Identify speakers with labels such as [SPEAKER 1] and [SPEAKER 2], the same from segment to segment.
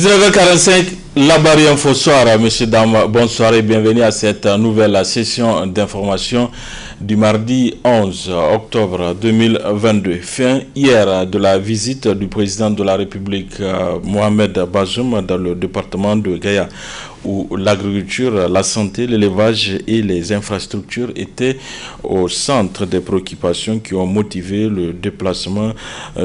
[SPEAKER 1] 19h45, la barrière Info Soir, messieurs, dames, bonsoir et bienvenue à cette nouvelle session d'information du mardi 11 octobre 2022. Fin hier de la visite du président de la République Mohamed Bazoum dans le département de Gaya, où l'agriculture, la santé, l'élevage et les infrastructures étaient au centre des préoccupations qui ont motivé le déplacement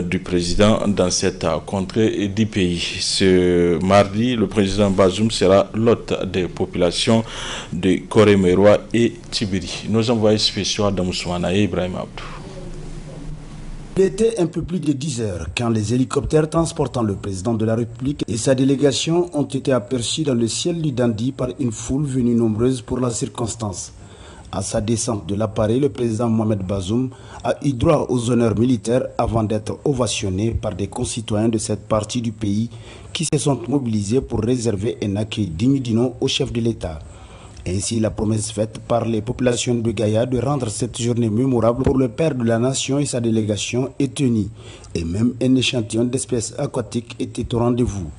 [SPEAKER 1] du président dans cette contrée du pays. Ce mardi, le président Bazoum sera l'hôte des populations de Koré-Meroua et Tibiri. Nos envoyés spéciaux Adam Soumana et Ibrahim Abdou.
[SPEAKER 2] Il était un peu plus de 10 heures quand les hélicoptères transportant le président de la République et sa délégation ont été aperçus dans le ciel du Dandi par une foule venue nombreuse pour la circonstance. À sa descente de l'appareil, le président Mohamed Bazoum a eu droit aux honneurs militaires avant d'être ovationné par des concitoyens de cette partie du pays qui se sont mobilisés pour réserver un accueil digne du nom au chef de l'État. Ainsi, la promesse faite par les populations de Gaya de rendre cette journée mémorable pour le père de la nation et sa délégation est tenue. Et même un échantillon d'espèces aquatiques était au rendez-vous.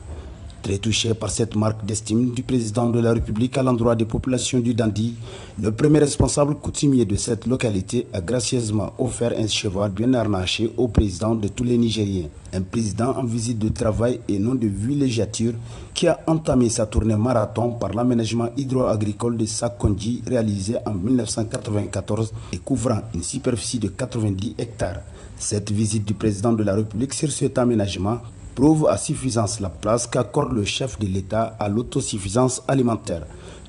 [SPEAKER 2] Très touché par cette marque d'estime du président de la République à l'endroit des populations du Dandi, le premier responsable coutumier de cette localité a gracieusement offert un cheval bien harnaché au président de tous les Nigériens. Un président en visite de travail et non de villégiature qui a entamé sa tournée marathon par l'aménagement hydro-agricole de Sakonji réalisé en 1994 et couvrant une superficie de 90 hectares. Cette visite du président de la République sur cet aménagement prouve à suffisance la place qu'accorde le chef de l'État à l'autosuffisance alimentaire.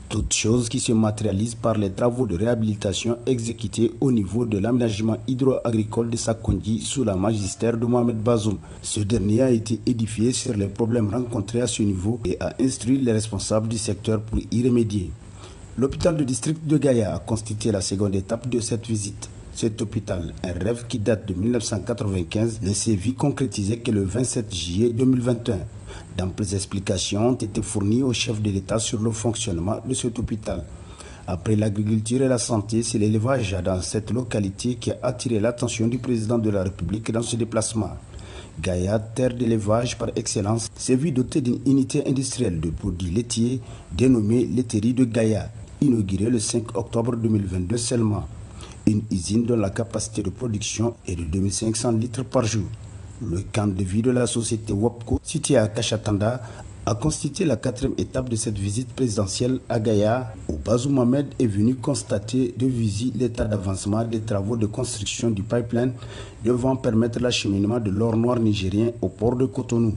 [SPEAKER 2] Toute chose qui se matérialise par les travaux de réhabilitation exécutés au niveau de l'aménagement hydro-agricole de Sakonji sous la magistère de Mohamed Bazoum. Ce dernier a été édifié sur les problèmes rencontrés à ce niveau et a instruit les responsables du secteur pour y remédier. L'hôpital de district de Gaya a constitué la seconde étape de cette visite. Cet hôpital, un rêve qui date de 1995, ne s'est vu concrétisé que le 27 juillet 2021. D'amples explications ont été fournies au chef de l'État sur le fonctionnement de cet hôpital. Après l'agriculture et la santé, c'est l'élevage dans cette localité qui a attiré l'attention du président de la République dans ce déplacement. Gaya, terre d'élevage par excellence, s'est vu dotée d'une unité industrielle de produits laitiers dénommée Laiterie de Gaya, inaugurée le 5 octobre 2022 seulement. Une usine dont la capacité de production est de 2500 litres par jour. Le camp de vie de la société WAPCO, situé à Kachatanda, a constitué la quatrième étape de cette visite présidentielle à Gaya, où Bazoum Mohamed est venu constater de visu l'état d'avancement des travaux de construction du pipeline devant permettre l'acheminement de l'or noir nigérien au port de Cotonou.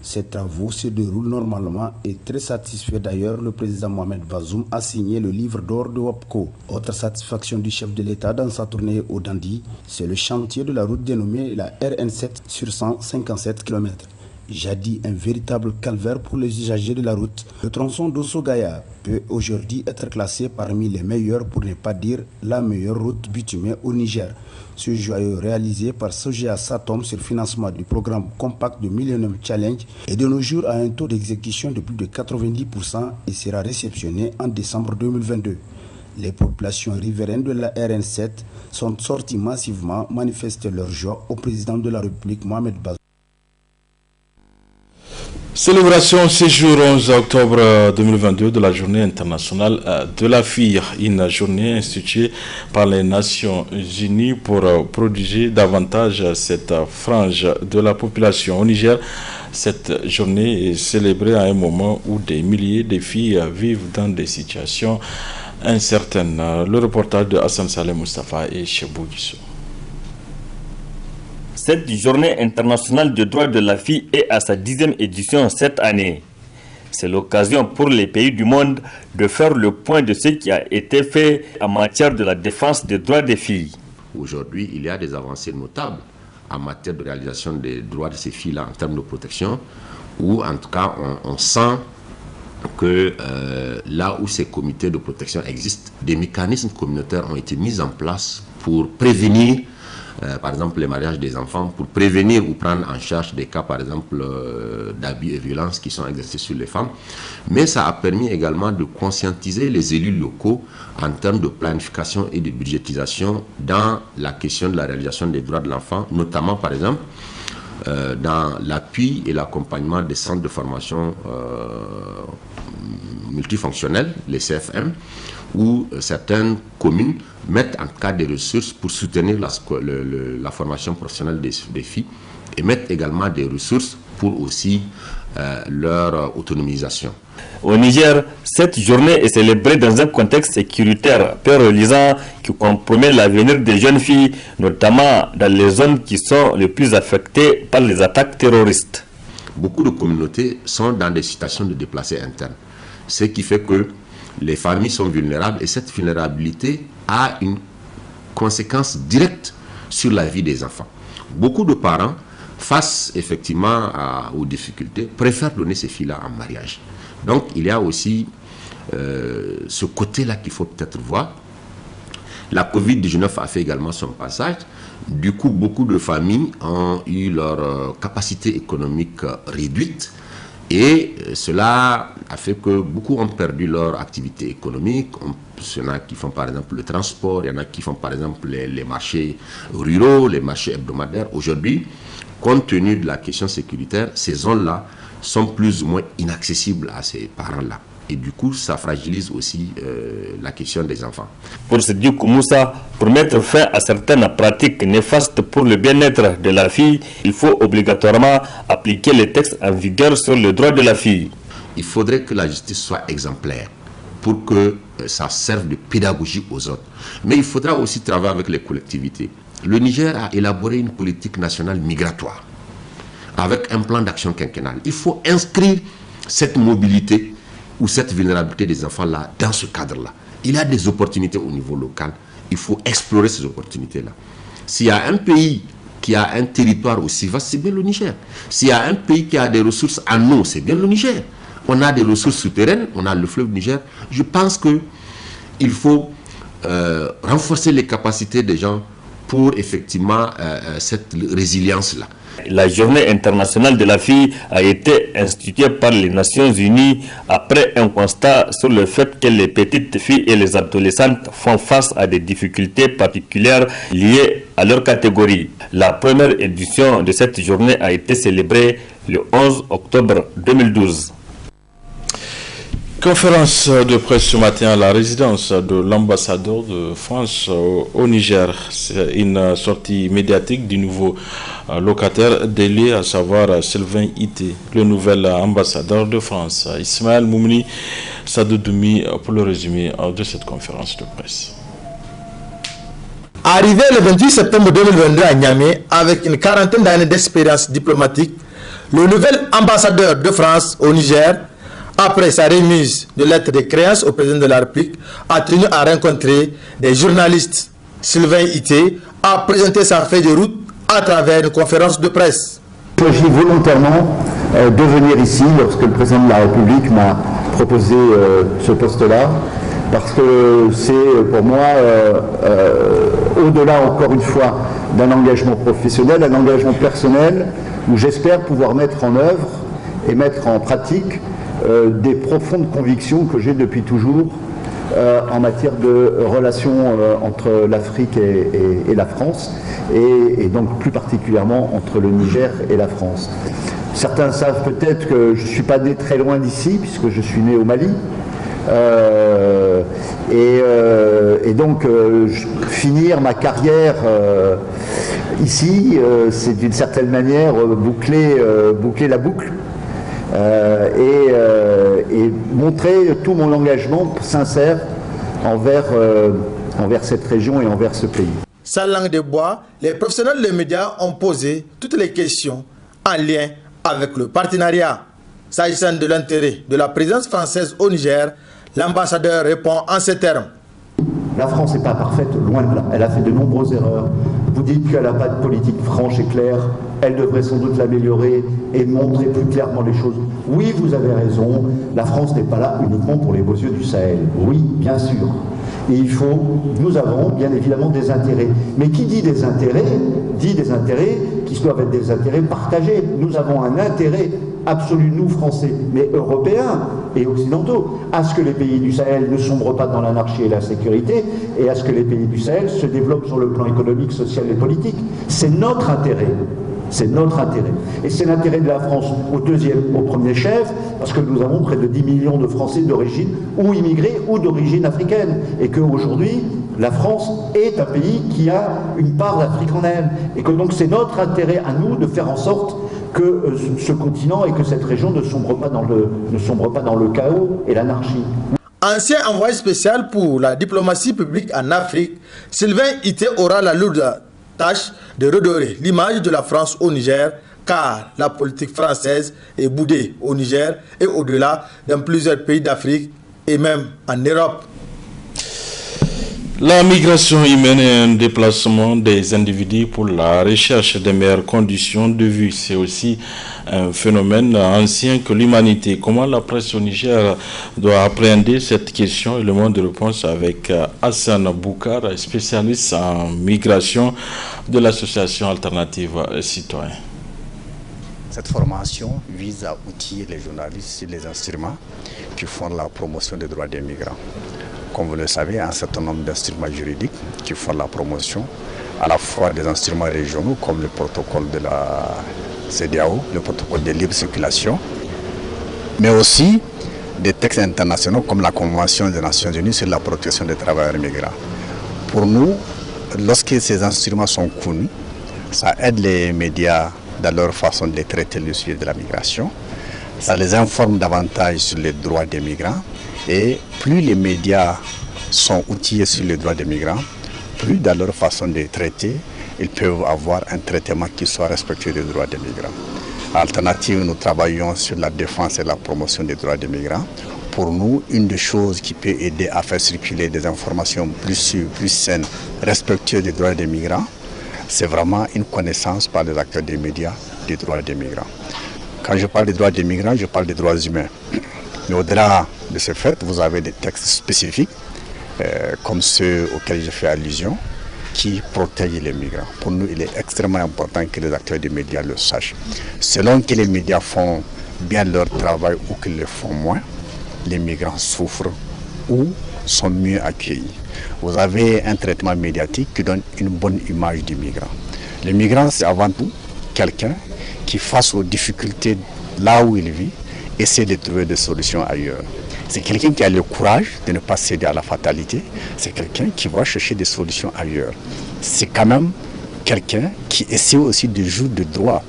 [SPEAKER 2] Ces travaux se déroulent normalement et très satisfait d'ailleurs, le président Mohamed Bazoum a signé le livre d'or de WAPCO. Autre satisfaction du chef de l'État dans sa tournée au Dandi, c'est le chantier de la route dénommée la RN7 sur 157 km. Jadis un véritable calvaire pour les usagers de la route, le tronçon d'Osso-Gaya peut aujourd'hui être classé parmi les meilleurs, pour ne pas dire la meilleure route bitumée au Niger. Ce joyau réalisé par Sogea Satom sur financement du programme Compact de Millennium Challenge est de nos jours à un taux d'exécution de plus de 90% et sera réceptionné en décembre 2022. Les populations riveraines de la RN7 sont sorties massivement manifester leur joie au président de la République Mohamed Bazoum.
[SPEAKER 1] Célébration ce jour 11 octobre 2022 de la journée internationale de la fille, une journée instituée par les Nations Unies pour protéger davantage cette frange de la population. Au Niger, cette journée est célébrée à un moment où des milliers de filles vivent dans des situations incertaines. Le reportage de Hassan Saleh Mustafa et Chebou Guissou.
[SPEAKER 3] Cette journée internationale des droits de la fille est à sa 10e édition cette année. C'est l'occasion pour les pays du monde de faire le point de ce qui a été fait en matière de la défense des droits des filles.
[SPEAKER 4] Aujourd'hui, il y a des avancées notables en matière de réalisation des droits de ces filles-là en termes de protection, où en tout cas on sent que là où ces comités de protection existent, des mécanismes communautaires ont été mis en place pour prévenir par exemple les mariages des enfants, pour prévenir ou prendre en charge des cas par exemple d'abus et violences qui sont exercés sur les femmes. Mais ça a permis également de conscientiser les élus locaux en termes de planification et de budgétisation dans la question de la réalisation des droits de l'enfant, notamment par exemple dans l'appui et l'accompagnement des centres de formation multifonctionnels, les CFM, où certaines communes mettent en cas des ressources pour soutenir la formation professionnelle des filles et mettent également des ressources pour aussi leur autonomisation.
[SPEAKER 3] Au Niger, cette journée est célébrée dans un contexte sécuritaire terrorisant qui compromet l'avenir des jeunes filles, notamment dans les zones qui sont les plus affectées par les attaques terroristes.
[SPEAKER 4] Beaucoup de communautés sont dans des situations de déplacés internes, ce qui fait que les familles sont vulnérables et cette vulnérabilité a une conséquence directe sur la vie des enfants. Beaucoup de parents, face effectivement aux difficultés, préfèrent donner ces filles-là en mariage. Donc il y a aussi ce côté-là qu'il faut peut-être voir. La Covid-19 a fait également son passage. Du coup, beaucoup de familles ont eu leur capacité économique réduite. Et cela a fait que beaucoup ont perdu leur activité économique. Il y en a qui font par exemple le transport, il y en a qui font par exemple les marchés ruraux, les marchés hebdomadaires. Aujourd'hui, compte tenu de la question sécuritaire, ces zones-là sont plus ou moins inaccessibles à ces parents-là. Et du coup, ça fragilise aussi la question des enfants.
[SPEAKER 3] Pour Sidiki Moussa, pour mettre fin à certaines pratiques néfastes pour le bien-être de la fille, il faut obligatoirement appliquer les textes en vigueur sur le droit de la fille.
[SPEAKER 4] Il faudrait que la justice soit exemplaire pour que ça serve de pédagogie aux autres. Mais il faudra aussi travailler avec les collectivités. Le Niger a élaboré une politique nationale migratoire avec un plan d'action quinquennal. Il faut inscrire cette mobilité ou cette vulnérabilité des enfants-là dans ce cadre-là. Il y a des opportunités au niveau local. Il faut explorer ces opportunités-là. S'il y a un pays qui a un territoire aussi vaste, c'est bien le Niger. S'il y a un pays qui a des ressources en eau, c'est bien le Niger. On a des ressources souterraines, on a le fleuve Niger. Je pense qu'il faut renforcer les capacités des gens pour effectivement cette résilience-là.
[SPEAKER 3] La journée internationale de la fille a été instituée par les Nations Unies après un constat sur le fait que les petites filles et les adolescentes font face à des difficultés particulières liées à leur catégorie. La première édition de cette journée a été célébrée le 11 octobre 2012.
[SPEAKER 1] Conférence de presse ce matin à la résidence de l'ambassadeur de France au Niger. C'est une sortie médiatique du nouveau locataire délié, à savoir Sylvain Ité, le nouvel ambassadeur de France. Ismaël Moumni Sadoudoumi pour le résumé de cette conférence de presse.
[SPEAKER 5] Arrivé le 28 septembre 2022 à Niamey avec une quarantaine d'années d'expérience diplomatique, le nouvel ambassadeur de France au Niger, après sa remise de lettre de créance au président de la République, a tenu à rencontrer des journalistes. Sylvain Ité a présenté sa feuille de route à travers une conférence de presse.
[SPEAKER 6] J'ai choisi volontairement de venir ici lorsque le président de la République m'a proposé ce poste-là, parce que c'est pour moi, au-delà encore une fois d'un engagement professionnel, un engagement personnel, où j'espère pouvoir mettre en œuvre et mettre en pratique des profondes convictions que j'ai depuis toujours en matière de relations entre l'Afrique et la France, et donc plus particulièrement entre le Niger et la France. Certains savent peut-être que je ne suis pas né très loin d'ici, puisque je suis né au Mali. Et donc finir ma carrière ici, c'est d'une certaine manière boucler la boucle. Et montrer tout mon engagement sincère envers cette région et envers ce pays.
[SPEAKER 5] Sans langue de bois, les professionnels des médias ont posé toutes les questions en lien avec le partenariat. S'agissant de l'intérêt de la présidence française au Niger, l'ambassadeur répond en ces termes.
[SPEAKER 6] La France n'est pas parfaite, loin de là. Elle a fait de nombreuses erreurs. Vous dites qu'elle n'a pas de politique franche et claire. Elle devrait sans doute l'améliorer et montrer plus clairement les choses. Oui, vous avez raison, la France n'est pas là uniquement pour les beaux yeux du Sahel. Oui, bien sûr. Et nous avons bien évidemment des intérêts. Mais qui dit des intérêts qui doivent être des intérêts partagés. Nous avons un intérêt absolu, nous Français, mais européens et occidentaux, à ce que les pays du Sahel ne sombrent pas dans l'anarchie et la sécurité, et à ce que les pays du Sahel se développent sur le plan économique, social et politique. C'est notre intérêt. C'est notre intérêt. Et c'est l'intérêt de la France au premier chef, parce que nous avons près de 10 millions de Français d'origine ou immigrés ou d'origine africaine. Et qu'aujourd'hui, la France est un pays qui a une part d'Afrique en elle. Et que donc c'est notre intérêt à nous de faire en sorte que ce continent et que cette région ne sombre pas dans le chaos et l'anarchie.
[SPEAKER 5] Ancien envoyé spécial pour la diplomatie publique en Afrique, Sylvain Ité aura la lourde tâche de redorer l'image de la France au Niger, car la politique française est boudée au Niger et au-delà dans plusieurs pays d'Afrique et même en Europe.
[SPEAKER 1] La migration humaine est un déplacement des individus pour la recherche de meilleures conditions de vie. C'est aussi un phénomène ancien que l'humanité. Comment la presse au Niger doit appréhender cette question? Et le monde de réponse avec Hassan Boukar, spécialiste en migration de l'association Alternative Citoyens.
[SPEAKER 7] Cette formation vise à outiller les journalistes sur les instruments qui font la promotion des droits des migrants. Comme vous le savez, un certain nombre d'instruments juridiques qui font la promotion à la fois des instruments régionaux comme le protocole de la CEDEAO, le protocole de libre circulation, mais aussi des textes internationaux comme la Convention des Nations Unies sur la protection des travailleurs migrants. Pour nous, lorsque ces instruments sont connus, ça aide les médias dans leur façon de traiter le sujet de la migration, ça les informe davantage sur les droits des migrants. Et plus les médias sont outillés sur les droits des migrants, plus dans leur façon de traiter, ils peuvent avoir un traitement qui soit respectueux des droits des migrants. Alternative, nous travaillons sur la défense et la promotion des droits des migrants. Pour nous, une des choses qui peut aider à faire circuler des informations plus sûres, plus saines, respectueuses des droits des migrants, c'est vraiment une connaissance par les acteurs des médias des droits des migrants. Quand je parle des droits des migrants, je parle des droits humains. Mais au-delà de ce fait, vous avez des textes spécifiques, comme ceux auxquels je fais allusion, qui protègent les migrants. Pour nous, il est extrêmement important que les acteurs des médias le sachent. Selon que les médias font bien leur travail ou qu'ils le font moins, les migrants souffrent ou sont mieux accueillis. Vous avez un traitement médiatique qui donne une bonne image du migrant. Le migrant, c'est avant tout quelqu'un qui, face aux difficultés là où il vit, essaie de trouver des solutions ailleurs. C'est quelqu'un qui a le courage de ne pas céder à la fatalité. C'est quelqu'un qui va chercher des solutions ailleurs. C'est quand même quelqu'un qui essaie aussi de jouer de droit.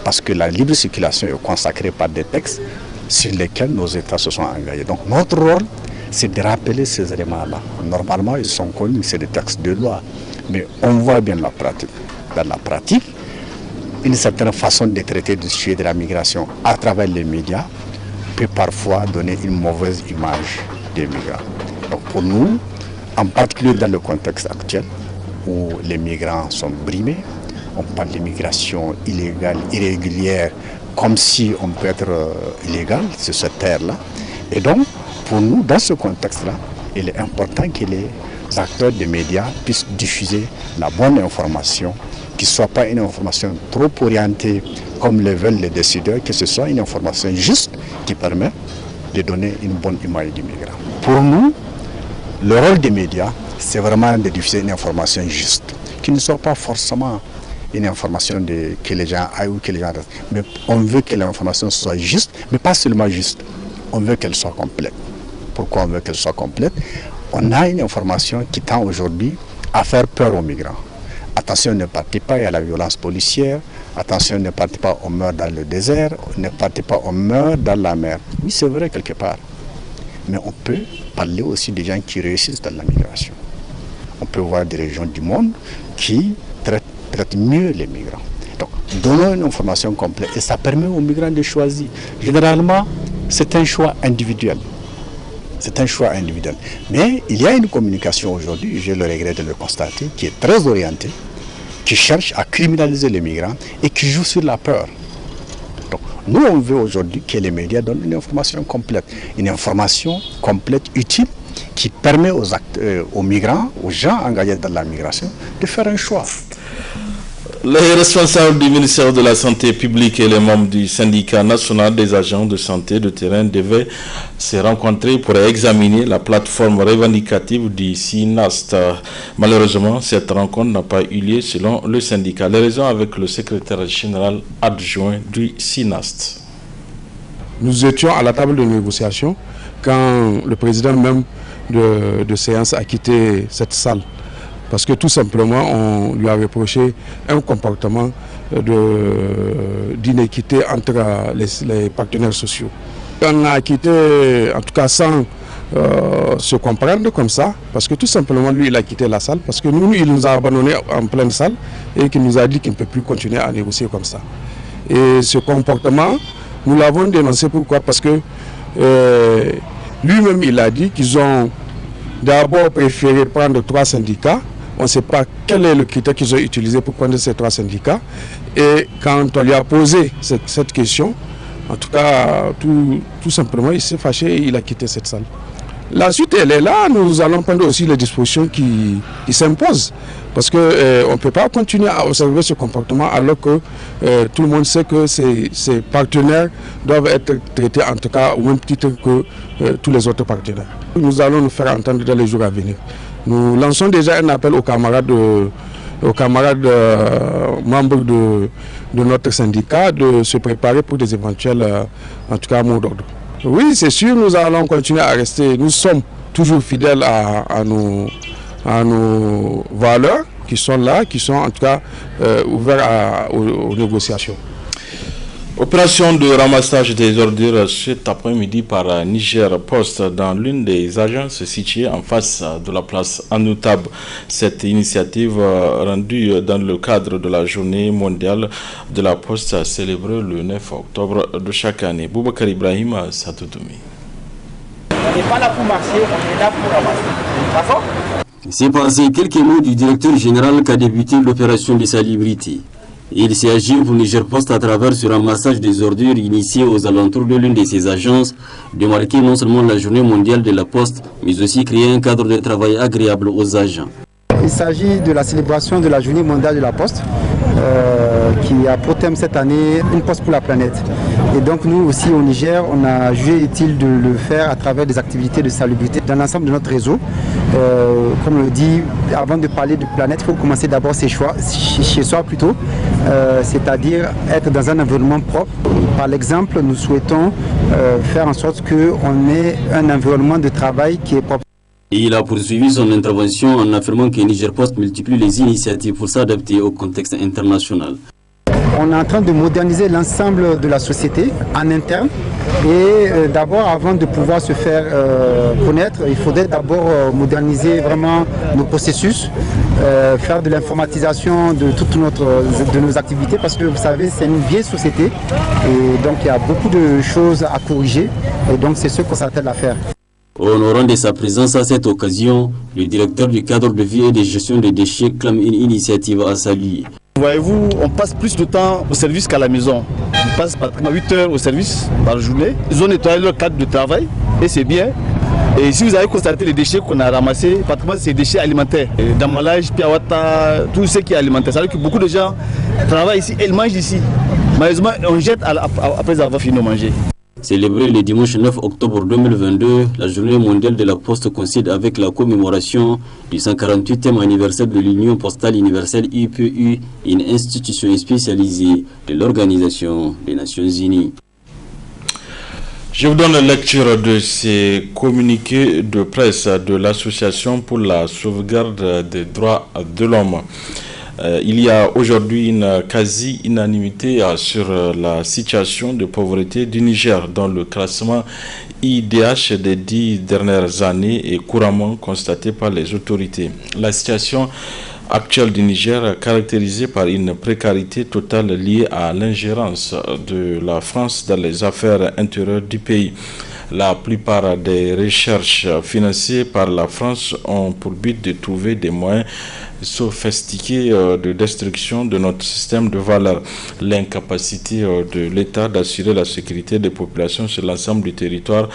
[SPEAKER 7] Parce que la libre circulation est consacrée par des textes sur lesquels nos États se sont engagés. Donc notre rôle, c'est de rappeler ces éléments-là. Normalement, ils sont connus, c'est des textes de loi. Mais on voit bien la pratique. Dans la pratique, une certaine façon de traiter le sujet de la migration à travers les médias peut parfois donner une mauvaise image des migrants. Donc pour nous, en particulier dans le contexte actuel où les migrants sont brimés, on parle d'immigration illégale, irrégulière, comme si on peut être illégal sur cette terre-là. Et donc, pour nous, dans ce contexte-là, il est important que les acteurs des médias puissent diffuser la bonne information, qu'il ne soit pas une information trop orientée comme le veulent les décideurs, que ce soit une information juste qui permet de donner une bonne image du migrant. Pour nous, le rôle des médias, c'est vraiment de diffuser une information juste, qui ne soit pas forcément une information que les gens aillent ou que les gens restent. Mais on veut que l'information soit juste, mais pas seulement juste, on veut qu'elle soit complète. Pourquoi on veut qu'elle soit complète? On a une information qui tend aujourd'hui à faire peur aux migrants. Attention, ne partez pas à la violence policière. Attention, ne partez pas, on meurt dans le désert. Ne partez pas, on meurt dans la mer. Oui, c'est vrai quelque part. Mais on peut parler aussi des gens qui réussissent dans la migration. On peut voir des régions du monde qui traitent mieux les migrants. Donc, donnons une information complète et ça permet aux migrants de choisir. Généralement, c'est un choix individuel. C'est un choix individuel. Mais il y a une communication aujourd'hui, j'ai le regret de le constater, qui est très orientée, qui cherche à criminaliser les migrants et qui joue sur la peur. Donc, nous, on veut aujourd'hui que les médias donnent une information complète utile, qui permet aux migrants, aux gens engagés dans la migration, de faire un choix.
[SPEAKER 1] Les responsables du ministère de la Santé publique et les membres du syndicat national des agents de santé de terrain devaient se rencontrer pour examiner la plateforme revendicative du SINAST. Malheureusement, cette rencontre n'a pas eu lieu selon le syndicat. Les raisons avec le secrétaire général adjoint du SINAST.
[SPEAKER 8] Nous étions à la table de négociation quand le président même de séance a quitté cette salle. Parce que tout simplement, on lui a reproché un comportement d'inéquité entre les partenaires sociaux. On a quitté, en tout cas sans se comprendre comme ça, parce que tout simplement, lui, il a quitté la salle, parce que nous, il nous a abandonnés en pleine salle et qu'il nous a dit qu'il ne peut plus continuer à négocier comme ça. Et ce comportement, nous l'avons dénoncé. Pourquoi? Parce que lui-même, il a dit qu'ils ont d'abord préféré prendre 3 syndicats. On ne sait pas quel est le critère qu'ils ont utilisé pour prendre ces 3 syndicats. Et quand on lui a posé cette question, en tout cas, tout simplement, il s'est fâché et il a quitté cette salle. La suite, elle est là. Nous allons prendre aussi les dispositions qui s'imposent. Parce qu'on ne peut pas continuer à observer ce comportement alors que tout le monde sait que ces partenaires doivent être traités en tout cas au même titre que tous les autres partenaires. Nous allons nous faire entendre dans les jours à venir. Nous lançons déjà un appel aux camarades membres de notre syndicat de se préparer pour des éventuels, en tout cas, mots d'ordre. Oui, c'est sûr, nous allons continuer à rester. Nous sommes toujours fidèles à nos valeurs qui sont là, qui sont en tout cas ouverts aux négociations.
[SPEAKER 1] Opération de ramassage des ordures cet après-midi par Niger Post dans l'une des agences situées en face de la place Anoutab. Cette initiative rendue dans le cadre de la journée mondiale de la Poste célébrée le 9 octobre de chaque année. Boubacar Ibrahim Satoutoumi.
[SPEAKER 9] On n'est pas là pour marcher, on est là pour ramasser. D'accord ?
[SPEAKER 10] C'est par ces quelques mots du directeur général qu'a débuté l'opération de salubrité. Il s'agit pour Niger Post à travers ce ramassage des ordures initié aux alentours de l'une de ses agences de marquer non seulement la journée mondiale de la Poste, mais aussi créer un cadre de travail agréable aux agents.
[SPEAKER 11] Il s'agit de la célébration de la journée mondiale de la Poste qui a pour thème cette année une poste pour la planète. Et donc nous aussi au Niger, on a jugé utile de le faire à travers des activités de salubrité dans l'ensemble de notre réseau. Comme on le dit, avant de parler de planète, il faut commencer d'abord chez soi plutôt, c'est-à-dire être dans un environnement propre. Par l'exemple, nous souhaitons faire en sorte qu'on ait un environnement de travail qui est propre.
[SPEAKER 10] Et il a poursuivi son intervention en affirmant que Niger Post multiplie les initiatives pour s'adapter au contexte international.
[SPEAKER 11] On est en train de moderniser l'ensemble de la société en interne et d'abord avant de pouvoir se faire connaître, il faudrait d'abord moderniser vraiment nos processus, faire de l'informatisation de toutes nos activités parce que vous savez c'est une vieille société et donc il y a beaucoup de choses à corriger et donc c'est ce qu'on s'attelle à faire.
[SPEAKER 10] Honorant de sa présence à cette occasion, le directeur du cadre de vie et de gestion des déchets clame une initiative à saluer.
[SPEAKER 12] Voyez-vous, on passe plus de temps au service qu'à la maison. On passe pratiquement 8 heures au service par journée. Ils ont nettoyé leur cadre de travail et c'est bien. Et si vous avez constaté les déchets qu'on a ramassés, pratiquement c'est des déchets alimentaires. D'emballage, piawata, tout ce qui est alimentaire. Ça veut dire que beaucoup de gens travaillent ici et ils mangent ici. Malheureusement, on jette après avoir fini de manger.
[SPEAKER 10] Célébré le dimanche 9 octobre 2022, la journée mondiale de la Poste coïncide avec la commémoration du 148e anniversaire de l'Union postale universelle IPU, une institution spécialisée de l'Organisation des Nations Unies.
[SPEAKER 1] Je vous donne lecture de ces communiqués de presse de l'Association pour la sauvegarde des droits de l'homme. Il y a aujourd'hui une quasi-unanimité sur la situation de pauvreté du Niger dans le classement IDH des 10 dernières années est couramment constatée par les autorités. La situation actuelle du Niger, caractérisée par une précarité totale liée à l'ingérence de la France dans les affaires intérieures du pays. La plupart des recherches financées par la France ont pour but de trouver des moyens sophistiqués de destruction de notre système de valeurs. L'incapacité de l'État d'assurer la sécurité des populations sur l'ensemble du territoire,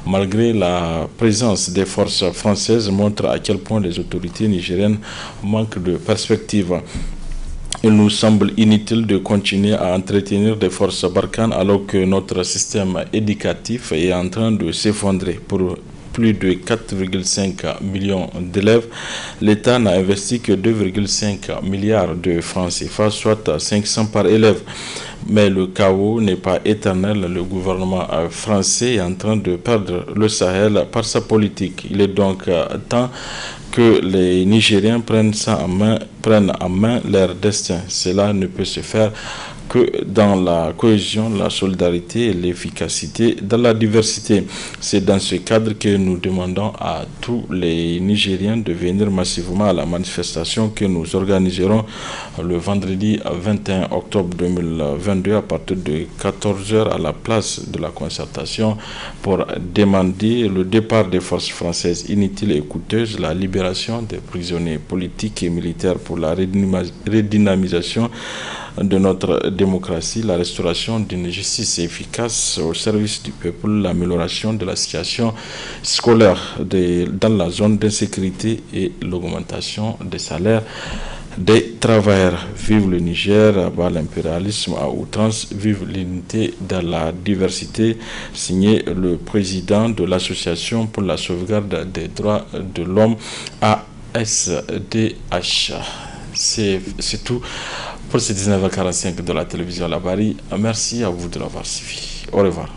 [SPEAKER 1] malgré la présence des forces françaises, montre à quel point les autorités nigériennes manquent de perspectives. Il nous semble inutile de continuer à entretenir des forces Barkhane alors que notre système éducatif est en train de s'effondrer. Pour plus de 4,5 millions d'élèves, l'État n'a investi que 2,5 milliards de francs CFA, soit 500 par élève. Mais le chaos n'est pas éternel. Le gouvernement français est en train de perdre le Sahel par sa politique. Il est donc temps que les Nigériens prennent en main leur destin. Cela ne peut se faire que dans la cohésion, la solidarité et l'efficacité dans la diversité. C'est dans ce cadre que nous demandons à tous les Nigériens de venir massivement à la manifestation que nous organiserons le vendredi 21 octobre 2022 à partir de 14h à la place de la concertation pour demander le départ des forces françaises inutiles et coûteuses, la libération des prisonniers politiques et militaires pour la redynamisation de notre démocratie, la restauration d'une justice efficace au service du peuple, l'amélioration de la situation scolaire dans la zone d'insécurité et l'augmentation des salaires des travailleurs. Vive le Niger, bas l'impérialisme à outrance, vive l'unité dans la diversité, signé le président de l'Association pour la sauvegarde des droits de l'homme, ASDH. C'est tout pour ce 19h45 de la télévision Labari. Merci à vous de l'avoir suivi. Au revoir.